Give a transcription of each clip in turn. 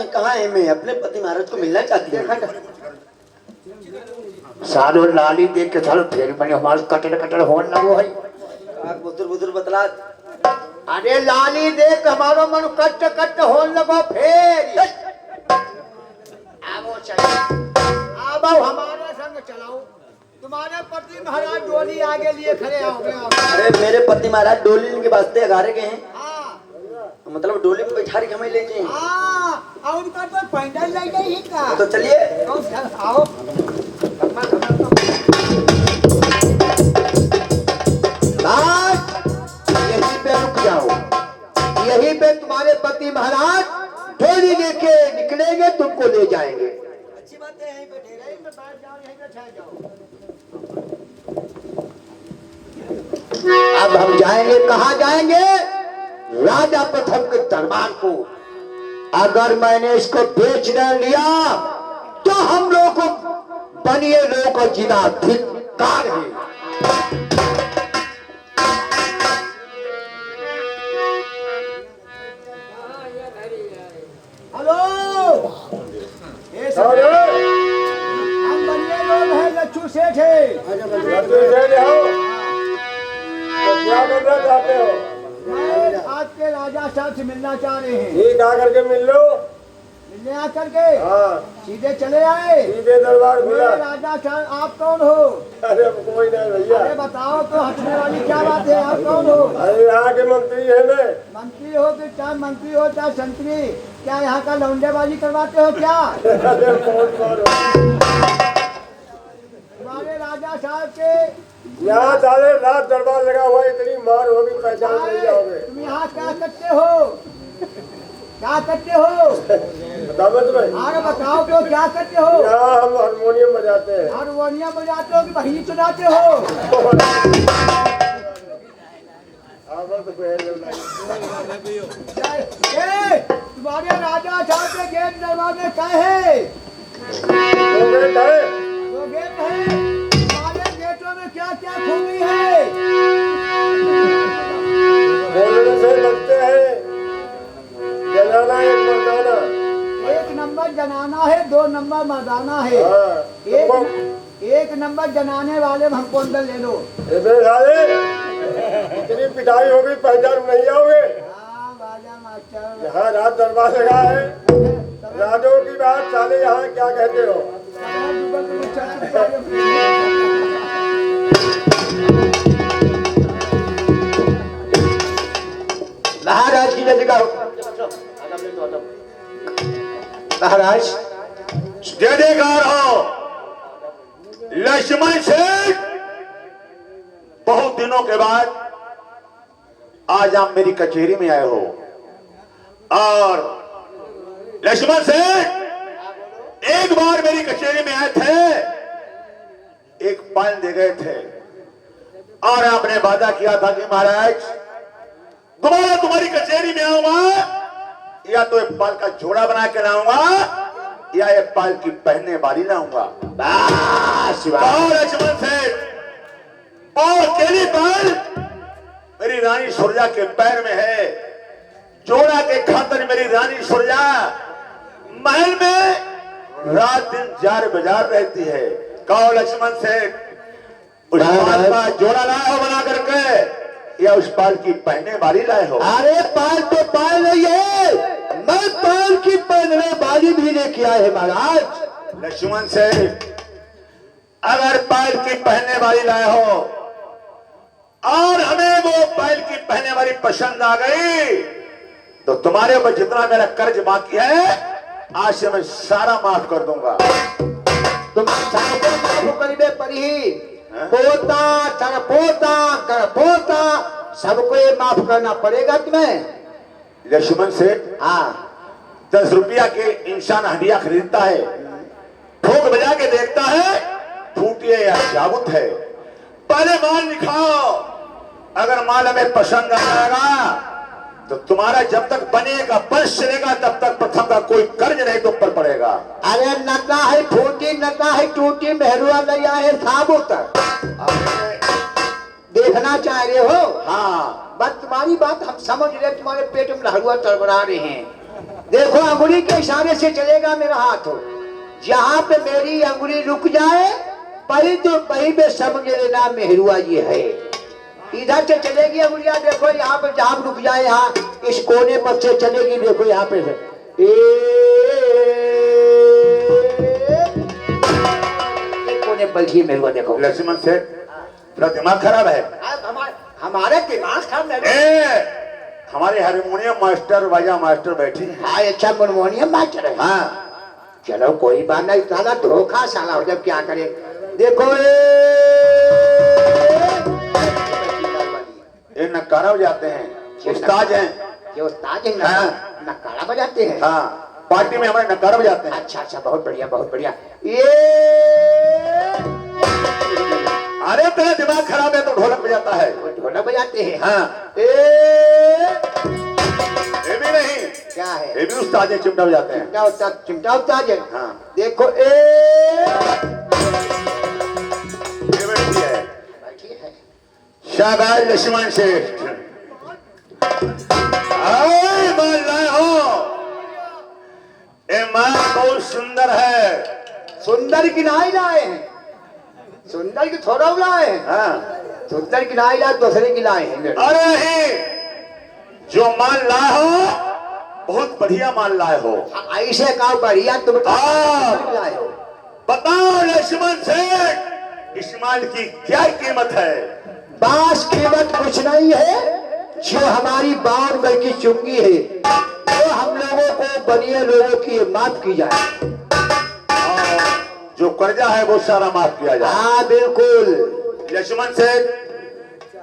हैं कहाँ है? मैं अपने पति महाराज को मिलना चाहती हूँ। सालो लाली देख के सालो फिर बने हमारे कटर कटर होने लगो है। बुजुर्ग बुजुर्ग बतला। अरे लाली देख हमारो मन कट कट होने लगो फिर। आओ चलो, आओ हमारे संग चलाओ। तुम्हारे पति महाराज डोली आगे लिए खड़े होंगे। अरे मेरे पति महाराज डोली के वास्ते अगारे गए हैं। हाँ मतलब डोली में बैठा के हमें ले जाए। हाँ, और उनका तो पैंडल ले गई है का। तो चलिए आओ। यहीं पे रुक जाओ, यहीं पे तुम्हारे पति महाराज डोली लेके निकलेंगे, तुमको ले जाएंगे। अच्छी बात है, यहीं पे ठहरे, यहीं पे बैठ जाओ, यहीं पे ठहर जाओ। अब हम जाएंगे, कहाँ जाएंगे? राजा प्रथम के दरबार को। अगर मैंने इसको बेच न लिया तो हम लोग को बनिए लोगों को जीना धिक्कार है। हेलो, हम बनिए लोग हैं, लच्छू सेठ है। क्या करना चाहते हो? मैं आपके राजा साहब से मिलना चाह रहे हैं। ठीक आकर के मिल लो। मिलने आकर के हाँ, सीधे चले आए। सीधे दरबार खुला। राजा साहब आप कौन हो? अरे कोई नहीं भैया। अरे बताओ तो, हंसने वाली क्या बात है? आप कौन हो? अरे यहाँ के मंत्री है मैं। मंत्री हो कि चाहे मंत्री हो चाहे संतरी, क्या यहाँ का लौंडेबाजी करवाते हो क्या? अरे कौन कौन हो? हमारे राजा साहब के यहाँ साले रात दरबार लगा हुआ है, इतनी मार होगी पहचान नहीं जाओगे। तुम यहाँ क्या करते हो? क्या करते हो? बताओ तुम्हें। अरे बताओ तो, क्या करते हो? यहाँ हम हारमोनियम बजाते हैं। हारमोनियम बजाते हो कि बहिनी चुनाते हो? तुम्हारे राजा साहब के गेट दरवाजे क्या है? दो गेट है। तुम्हारे गेटों में क्या क्या खूबी है? बोलने से लगते हैं जनाना एक मर्दाना। एक नंबर जनाना है, दो नंबर मर्दाना है। हाँ, एक नंबर जनाने वाले में हमको अंदर ले लो। इतनी पिटाई होगी पहचान नहीं आओगे। हाँ राजा मास्टर, यहाँ रात दरबार लगा है। राजों की बात साले यहाँ क्या कहते हो? महाराज की जगह महाराज जयकार हो। लक्ष्मण सेठ, बहुत दिनों के बाद आज आप मेरी कचहरी में आए हो। और लक्ष्मण सेठ एक बार मेरी कचहरी में आए थे, एक पाल दे गए थे और आपने वादा किया था कि महाराज दोबारा तुम्हारी कचहरी में आऊंगा, या तो एक पाल का जोड़ा बना के लाऊंगा या ये पाल की पहनने वाली लाऊंगा। लक्ष्मण सेठ, और केली पाल मेरी रानी सुरजा के पैर में है। जोड़ा के खातर मेरी रानी सुरजा महल में रात दिन जार बाजार रहती है। कहो लक्ष्मण सेठ, उस पाल का जोड़ा लाए हो बना करके या उस पाल की पहने वाली लाए हो? अरे पाल तो पाल नहीं है, मैं पाल की पहनने वाली भी लेके आए हैं महाराज। लक्ष्मण सेठ, अगर पाल की पहनने वाली लाए हो और हमें वो पाल की पहनने वाली पसंद आ गई तो तुम्हारे ऊपर जितना मेरा कर्ज बाकी है आज से मैं सारा माफ कर दूंगा। तुम सबको माफ करीबे परी, पोता कर पोता कर पोता, सबको ये माफ करना पड़ेगा तुम्हें। लक्ष्मण सेठ, हाँ 10 रुपया के इंसान हंडिया खरीदता है, ठोक बजा के देखता है फूटी है या जाबुत है। पहले माल दिखाओ, अगर माल हमें पसंद आएगा तो तुम्हारा जब तक बनेगा बस चलेगा तब तक प्रथम का कोई कर्ज नहीं तुम पर पड़ेगा। अरे नटा है फूटी, नटा है टूटी, मेहरुआ लिया है साबुत, देखना चाह रहे हो? हाँ, बस तुम्हारी बात हम समझ रहे, तुम्हारे पेट में लहरुआ तड़बड़ा रहे हैं। देखो अंगुली के इशारे से चलेगा मेरा हाथ हो, जहां पे मेरी अंगुली रुक जाए पही तो पही पे समझ लेना मेहरुआ ये है। इधर से चलेगी अंगुलियां, देखो यहाँ पे जहां रुक जाए, यहाँ इस कोने पर से चलेगी, देखो यहाँ पे से कोने पर ही मेहरुआ देखो। लक्ष्मण से थोड़ा दिमाग खराब है। हमारे दिमाग खराब है। हमारे हारमोनियम मास्टर बाजा मास्टर बैठे हैं। हाँ अच्छा हारमोनियम मास्टर है। हाँ चलो कोई बात नहीं, साला धोखा साला हो, जब क्या करे। देखो ये नकारा बजाते हैं, उस्ताद हैं। ये उस्ताद है, हाँ। नकारा बजाते हैं। हाँ पार्टी में हमारे नकारा बजाते हैं। अच्छा अच्छा, बहुत बढ़िया बहुत बढ़िया। ये अरे तेरा दिमाग खराब है तो ढोलक बजाता है। ढोलक बजाते हैं। हाँ ये भी नहीं, क्या है? ये भी उस्ताद है, चिमटा बजाते हैं। चिमटा उस्ताद है। हाँ देखो ये बैठी है। बैठी है। शाबाश लक्ष्मण सेठ। आए माल लाए हो, ये माल बहुत सुंदर है। सुंदर की नाई लाए हैं, सुंदर की थोड़ा लाए हैं। हाँ सुंदर की नाई लाए, दूसरे की लाए हैं। अरे नहीं, जो माल लाए हो बहुत बढ़िया माल लाए हो। ऐसे कहो बढ़िया, तुम हाँ। लाए हो। बताओ लक्ष्मण सेठ, इस माल की क्या कीमत है? बास कीमत कुछ नहीं है, जो हमारी बाण की चुंगी है वो हम लोगों को बनिए लोगों की माफ की जाए। जो कर्जा है वो सारा माफ किया जाए। हाँ बिल्कुल। लक्ष्मण सेठ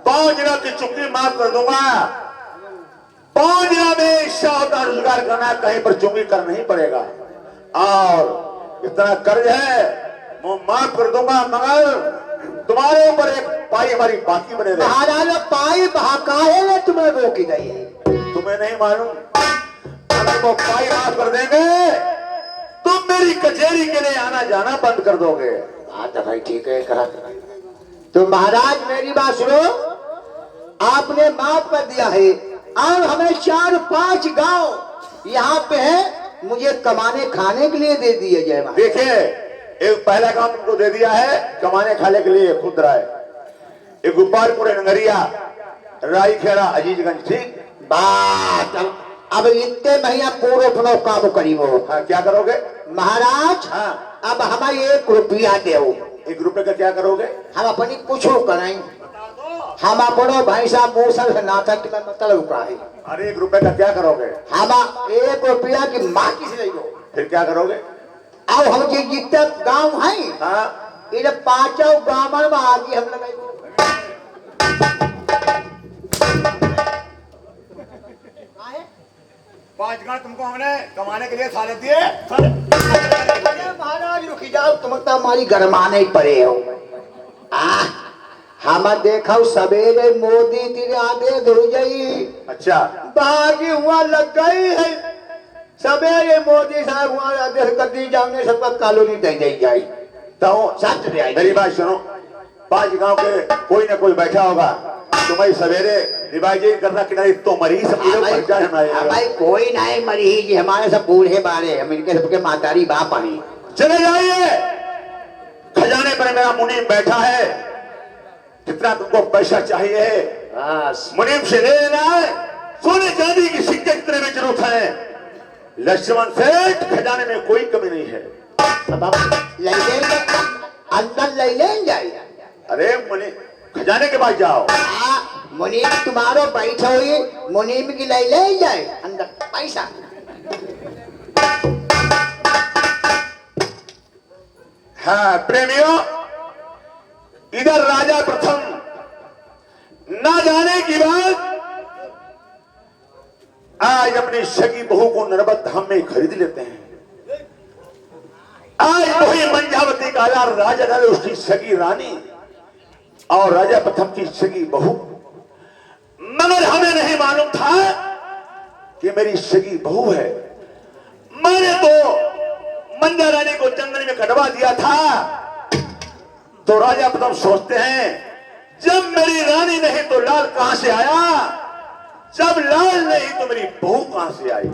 5 दिनों की चुक्ति माफ कर दूंगा। 5 दिनों में इच्छा होता रोजगार करना, कहीं पर चुंगी करना ही पड़ेगा। और इतना कर्ज है वो माफ कर दूंगा, मगर तुम्हारे ऊपर एक पाई हमारी बाकी बने रहे। महाराज पाई बहाकाहे में तुम्हें रोकी गई है। तुम्हें नहीं मालूम, अगर वो पाई माफ कर देंगे तुम मेरी कचहरी के लिए आना जाना बंद कर दोगे। हाँ तो भाई ठीक है, करा तो महाराज मेरी बात सुनो, आपने माफ कर दिया है और हमें 4-5 गांव यहाँ पे है, मुझे कमाने खाने के लिए दे दिए जाए। देखिए एक पहला काम तुमको दे दिया है कमाने खाने के लिए, खुद राय, एक गोपालपुर, नगरिया, राईखेड़ा, अजीजगंज। ठीक बात अब इतने महीना पूरे अपनो काम करी वो। हाँ क्या करोगे महाराज? हाँ अब हमें 1 रुपया दे। 1 रुपए का क्या करोगे? हम अपनी कुछ करें, हम अपनो भैंसा मूसल से नाटक में मतलब का है। अरे 1 रुपए का क्या करोगे? हम 1 रुपया की माटी से ले लो। फिर क्या करोगे? अब हम जितने गांव हैं, हाँ ये 5 गांव में आगे हम लगाई। 5 गांव तुमको हमने कमाने के लिए साले दिए। महाराज रुकी जाओ, तुम तो हमारी गरमाने ही पड़े हो। हम देखो सवेरे मोदी तेरे आगे धुल गई। अच्छा बागी हुआ लग गई है, सवेरे मोदी साहब हुआ आदेश कर दी जाने सबका कॉलोनी दे दी जाए तो सच दे। मेरी बात सुनो, 5 गांव के कोई ना कोई बैठा होगा, तुम्हें सवेरे रिवाइज करना कि नहीं तो मरीज सब भाई कोई नहीं मरीज, हमारे सब बूढ़े बारे, हम इनके सबके मातारी बाप हैं। चले जाइए, खजाने पर मेरा मुनीम बैठा है, कितना तुमको पैसा चाहिए मुनीम से ले लेना है। सोने चांदी की सिक्के कितने में जरूरत है? लक्ष्मण सेठ खजाने में कोई कमी नहीं है। अब आप ले लेंगे, अंदर ले लेंगे। अरे मुनीम खजाने के पास जाओ। मुनीम तुम्हारो बैठो ही, मुनीम की ले ले जाए अंदर पैसा। हाँ प्रेमियों, इधर राजा प्रथम ना जाने की बात आज अपनी सगी बहू को नरबत धाम में खरीद लेते हैं। आज वही मंझावती काला राजा नल, उसकी सगी रानी और राजा प्रथम की सगी बहू, मगर हमें नहीं मालूम था कि मेरी सगी बहू है। मैंने तो मंजा रानी को चंदन में कटवा दिया था। तो राजा प्रथम सोचते हैं जब मेरी रानी नहीं तो लाल कहां से आया, जब लाल नहीं तो मेरी बहू कहां से आई।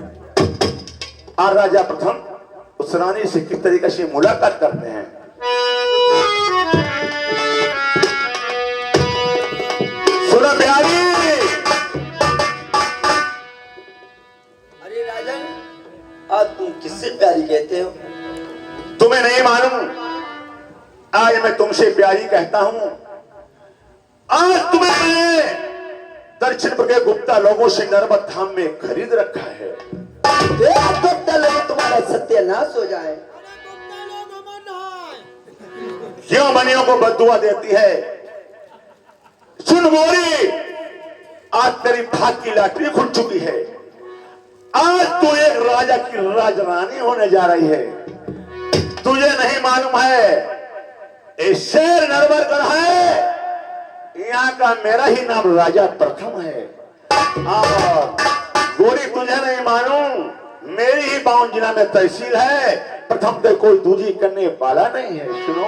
और राजा प्रथम उस रानी से किस तरीके से मुलाकात करते हैं। सुनो प्यारी। अरे राजन, आज तुम किससे प्यारी कहते हो? तुम्हें नहीं मालूम, आज मैं तुमसे प्यारी कहता हूं। आज तुम्हें मैं दक्षिणपुर के गुप्ता लोगों से नर्मद धाम में खरीद रखा है। गुप्ता लोग तुम्हारा सत्यानाश हो जाए। क्यों मनियों को बद्दुआ देती है? सुन गोरी, आज तेरी भाग की लॉटरी खुल चुकी है। आज तू एक राजा की राजरानी होने जा रही है। तुझे नहीं मालूम है, ये शेर नरवरगढ़ है, यहाँ का मेरा ही नाम राजा प्रथम है। और गोरी, तुझे नहीं मालूम, मेरी ही बाउन जिला में तहसील है। प्रथम तो कोई दूजी करने वाला नहीं है। सुनो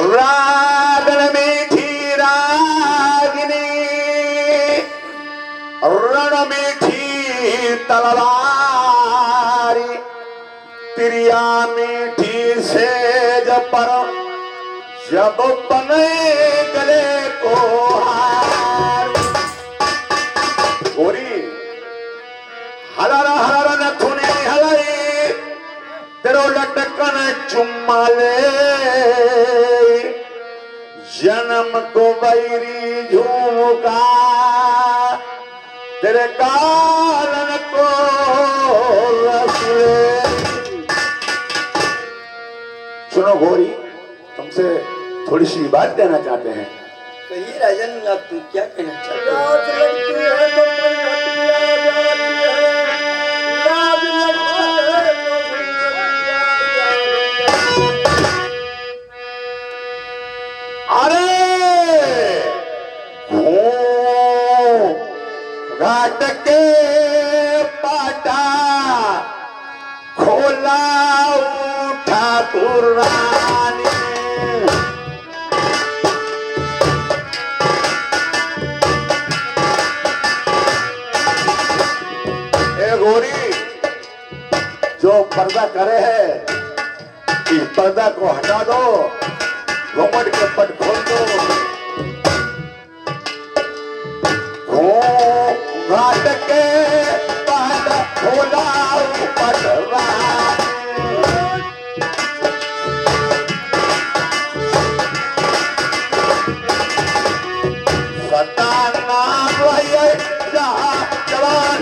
रागन मीठी रागिनी, रण मीठी तलवारी, तिरिया मीठी सेज पर जब बने गले को हार। गोरी, हलारा हलारा नथुनी हलाई, तेरो लटकन चुम्मा ले, जन्म को बैरी झूमका, तेरे कारण को रसले। सुनो गोरी, तुमसे थोड़ी सी बात कहना चाहते हैं। कहिए राजन, अब तुम क्या कहना चाहते हो? लाज लगती है तो परिहतिया जाती है, लाज लगती है तो परिहतिया जाती है। अरे घाट के पाटा खोला ठाकुर रानी, ए गोरी, जो पर्दा करे है, इस पर्दा को हटा दो, घूमट के पट खोल दो। घाट के पाट खोला पट सता नाम जवान।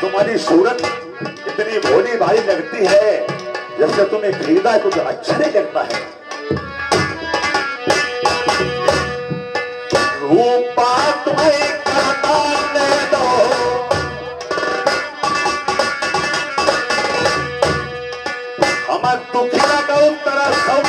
तुम्हारी सूरत इतनी भोली भारी लगती है, जैसे तुम्हें खरीदा कुछ अच्छा नहीं लगता है। रूपा तुम्हें करता ले दो, हम दुखी न करो तेरा सब।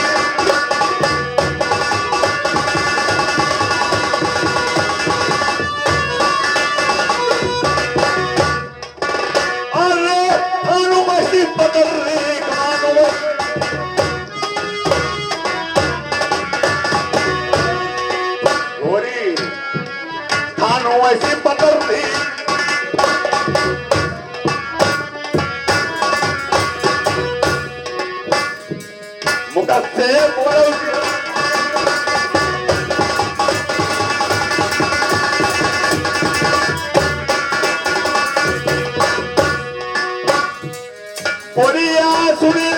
ऐसी पकड़ ली, मुका से बोलो बोलिया सुनी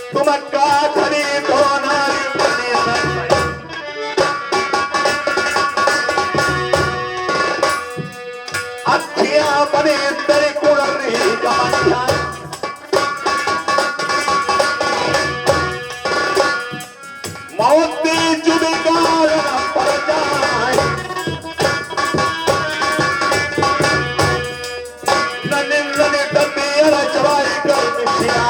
तुम का नन्हे टप्पी अरे चवाई कर मिठिया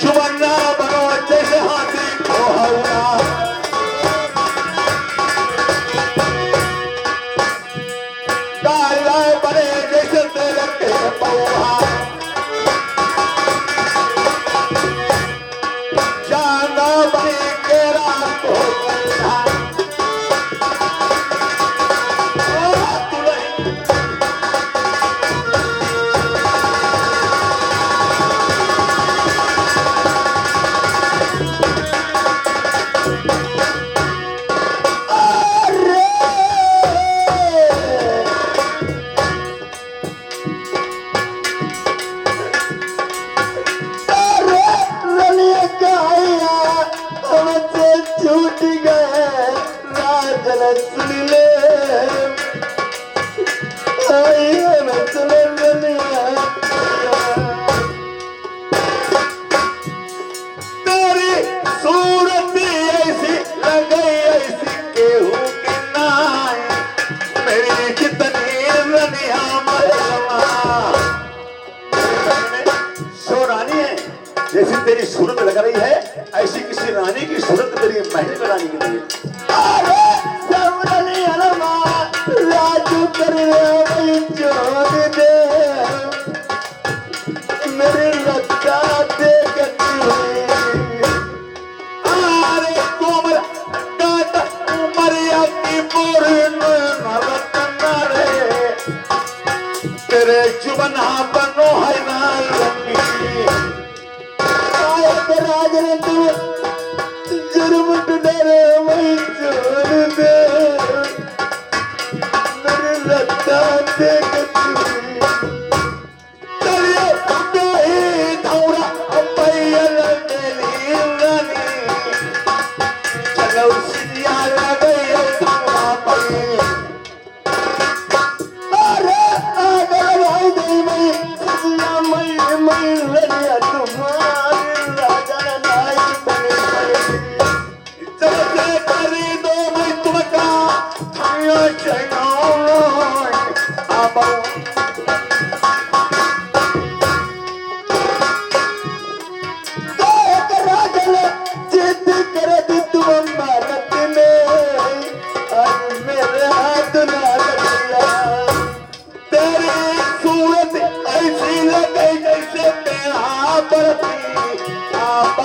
चुमन्ना बनो जैसे हाथी को हौला काला बने जैसे तेल के पौहा चांदा बने के रात को बंधा छूट गए राजन सुन ले तेरी सूरत ऐसी लगे ऐसी केहू के नाई मेरी कितनी रनिया मरवा सो रानी है जैसी तेरी सूरत लग रही है ऐसी किसी रानी की सूरत तेरी महल में रानी की नहीं अरे सवरनी अलमा राजू कर वही जोड़ दे मेरी लज्जा देखती हुई अरे कोमल काट उमरिया की बोरी नरतन रे तेरे जुबना बनो है ना लंबी राजन तू जुर्म डरे वही छोड़ दे मेरी लज्जा देखती हुई चलिए ही धौरा पैयल मेरी रानी चलो सिया लगे धौरा पई अरे अगर भाई दे मई सजिया मई लड़िया तुम्हारी राजा नाई बने जब से करी दो मैं तुमका थाया चैनो अब राजन जिद कर दी तुम भारत में आज मेरे हाथ ना लगिया तेरी सूरत ऐसी लगे जैसे तेरा बरती आप